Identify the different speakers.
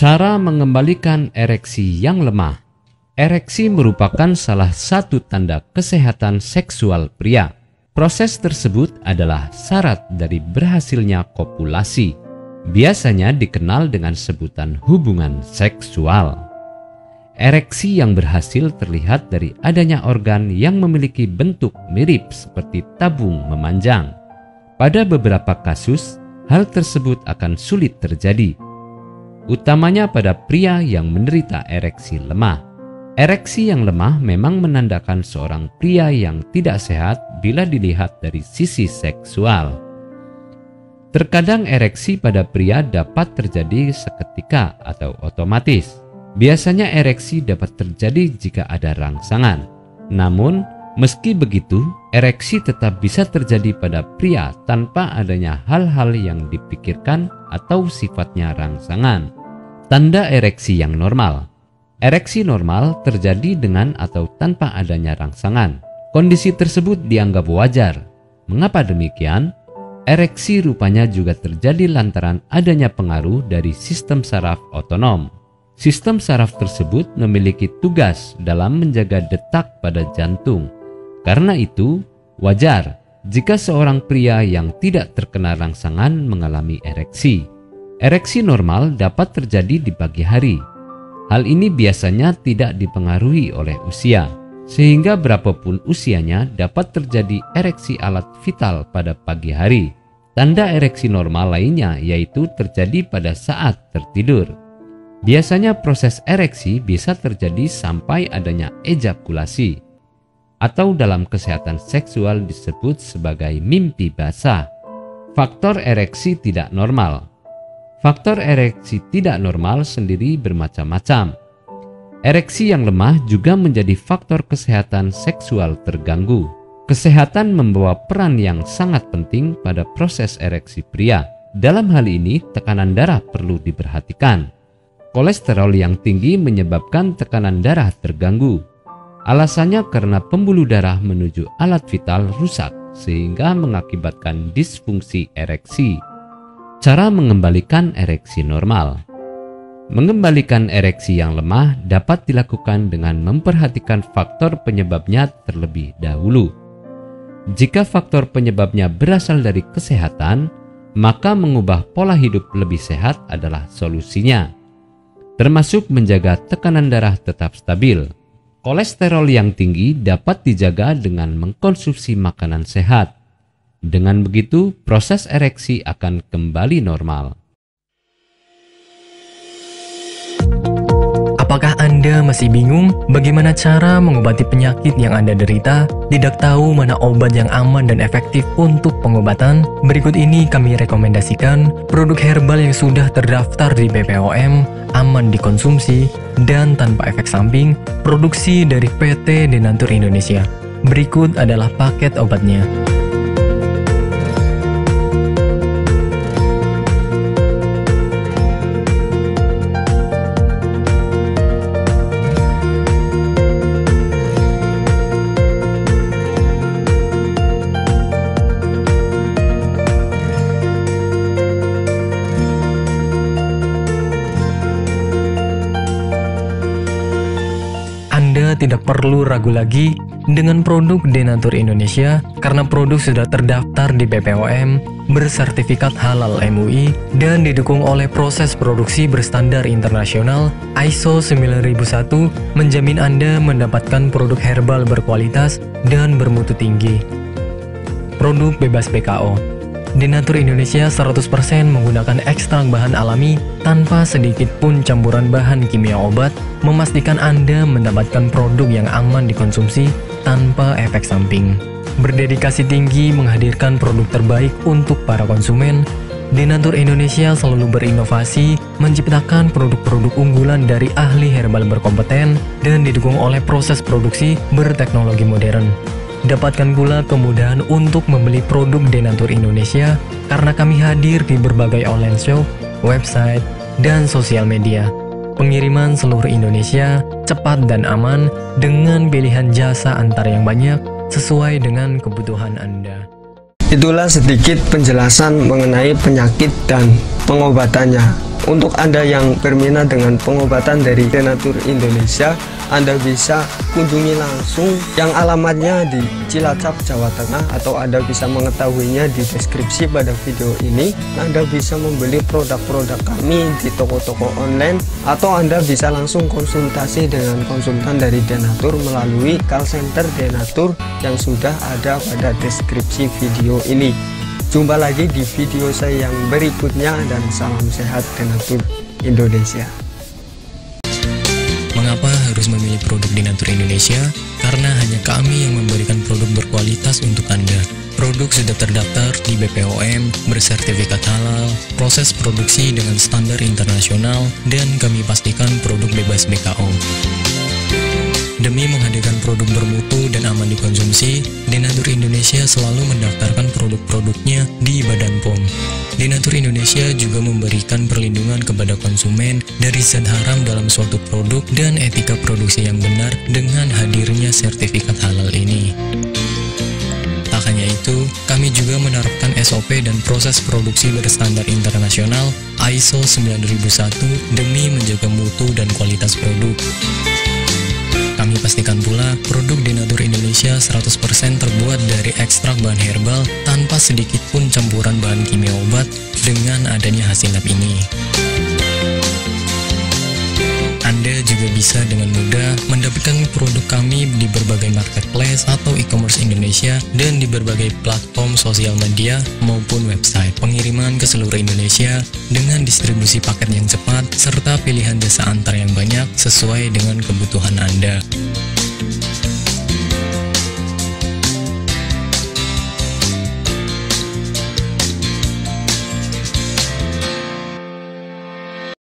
Speaker 1: Cara mengembalikan ereksi yang lemah. Ereksi merupakan salah satu tanda kesehatan seksual pria. Proses tersebut adalah syarat dari berhasilnya kopulasi. Biasanya dikenal dengan sebutan hubungan seksual. Ereksi yang berhasil terlihat dari adanya organ yang memiliki bentuk mirip seperti tabung memanjang. Pada beberapa kasus, hal tersebut akan sulit terjadi, utamanya pada pria yang menderita ereksi lemah. Ereksi yang lemah memang menandakan seorang pria yang tidak sehat bila dilihat dari sisi seksual. Terkadang ereksi pada pria dapat terjadi seketika atau otomatis. Biasanya ereksi dapat terjadi jika ada rangsangan. Namun, meski begitu, ereksi tetap bisa terjadi pada pria tanpa adanya hal-hal yang dipikirkan atau sifatnya rangsangan. Tanda ereksi yang normal. Ereksi normal terjadi dengan atau tanpa adanya rangsangan. Kondisi tersebut dianggap wajar. Mengapa demikian? Ereksi rupanya juga terjadi lantaran adanya pengaruh dari sistem saraf otonom. Sistem saraf tersebut memiliki tugas dalam menjaga detak pada jantung. Karena itu, wajar jika seorang pria yang tidak terkena rangsangan mengalami ereksi. Ereksi normal dapat terjadi di pagi hari. Hal ini biasanya tidak dipengaruhi oleh usia, sehingga berapapun usianya dapat terjadi ereksi alat vital pada pagi hari. Tanda ereksi normal lainnya yaitu terjadi pada saat tertidur. Biasanya proses ereksi bisa terjadi sampai adanya ejakulasi, atau dalam kesehatan seksual disebut sebagai mimpi basah. Faktor ereksi tidak normal. Faktor ereksi tidak normal sendiri bermacam-macam. Ereksi yang lemah juga menjadi faktor kesehatan seksual terganggu. Kesehatan membawa peran yang sangat penting pada proses ereksi pria. Dalam hal ini, tekanan darah perlu diperhatikan. Kolesterol yang tinggi menyebabkan tekanan darah terganggu. Alasannya karena pembuluh darah menuju alat vital rusak, sehingga mengakibatkan disfungsi ereksi. Cara mengembalikan ereksi normal. Mengembalikan ereksi yang lemah dapat dilakukan dengan memperhatikan faktor penyebabnya terlebih dahulu. Jika faktor penyebabnya berasal dari kesehatan, maka mengubah pola hidup lebih sehat adalah solusinya, termasuk menjaga tekanan darah tetap stabil. Kolesterol yang tinggi dapat dijaga dengan mengkonsumsi makanan sehat. Dengan begitu, proses ereksi akan kembali normal.
Speaker 2: Apakah Anda masih bingung bagaimana cara mengobati penyakit yang Anda derita? Tidak tahu mana obat yang aman dan efektif untuk pengobatan? Berikut ini kami rekomendasikan produk herbal yang sudah terdaftar di BPOM, aman dikonsumsi, dan tanpa efek samping, produksi dari PT Denatur Indonesia. Berikut adalah paket obatnya. Anda tidak perlu ragu lagi dengan produk Denatur Indonesia karena produk sudah terdaftar di BPOM, bersertifikat halal MUI, dan didukung oleh proses produksi berstandar internasional ISO 9001, menjamin Anda mendapatkan produk herbal berkualitas dan bermutu tinggi. Produk bebas BKO. Denatur Indonesia 100% menggunakan ekstrak bahan alami tanpa sedikit pun campuran bahan kimia obat, memastikan Anda mendapatkan produk yang aman dikonsumsi tanpa efek samping. Berdedikasi tinggi menghadirkan produk terbaik untuk para konsumen, Denatur Indonesia selalu berinovasi, menciptakan produk-produk unggulan dari ahli herbal berkompeten dan didukung oleh proses produksi berteknologi modern. Dapatkan pula kemudahan untuk membeli produk Denatur Indonesia karena kami hadir di berbagai online shop, website, dan sosial media. Pengiriman seluruh Indonesia cepat dan aman dengan pilihan jasa antar yang banyak sesuai dengan kebutuhan Anda.
Speaker 3: Itulah sedikit penjelasan mengenai penyakit dan pengobatannya. Untuk Anda yang berminat dengan pengobatan dari Denatur Indonesia, Anda bisa kunjungi langsung yang alamatnya di Cilacap, Jawa Tengah, atau Anda bisa mengetahuinya di deskripsi pada video ini. Anda bisa membeli produk-produk kami di toko-toko online, atau Anda bisa langsung konsultasi dengan konsultan dari Denatur melalui call center Denatur yang sudah ada pada deskripsi video ini. Jumpa lagi di video saya yang berikutnya, dan salam sehat Denatur Indonesia.
Speaker 2: Mengapa harus memilih produk Denatur Indonesia? Karena hanya kami yang memberikan produk berkualitas untuk Anda. Produk sudah terdaftar di BPOM, bersertifikat halal, proses produksi dengan standar internasional, dan kami pastikan produk bebas BKO. Demi menghadirkan produk bermutu dan aman dikonsumsi, Denatur Indonesia selalu mendaftarkan produk-produknya di Badan POM. Denatur Indonesia juga memberikan perlindungan kepada konsumen dari zat haram dalam suatu produk dan etika produksi yang benar dengan hadirnya sertifikat halal ini. Tak hanya itu, kami juga menerapkan SOP dan proses produksi berstandar internasional ISO 9001 demi menjaga mutu dan kualitas produk. Kami pastikan pula produk Denatur Indonesia 100% terbuat dari ekstrak bahan herbal tanpa sedikit pun campuran bahan kimia obat dengan adanya hasil lab ini. Anda juga bisa dengan mudah mendapatkan produk kami di berbagai marketplace atau e-commerce Indonesia dan di berbagai platform sosial media maupun website. Pengiriman ke seluruh Indonesia dengan distribusi paket yang cepat serta pilihan jasa antar yang banyak sesuai dengan kebutuhan Anda.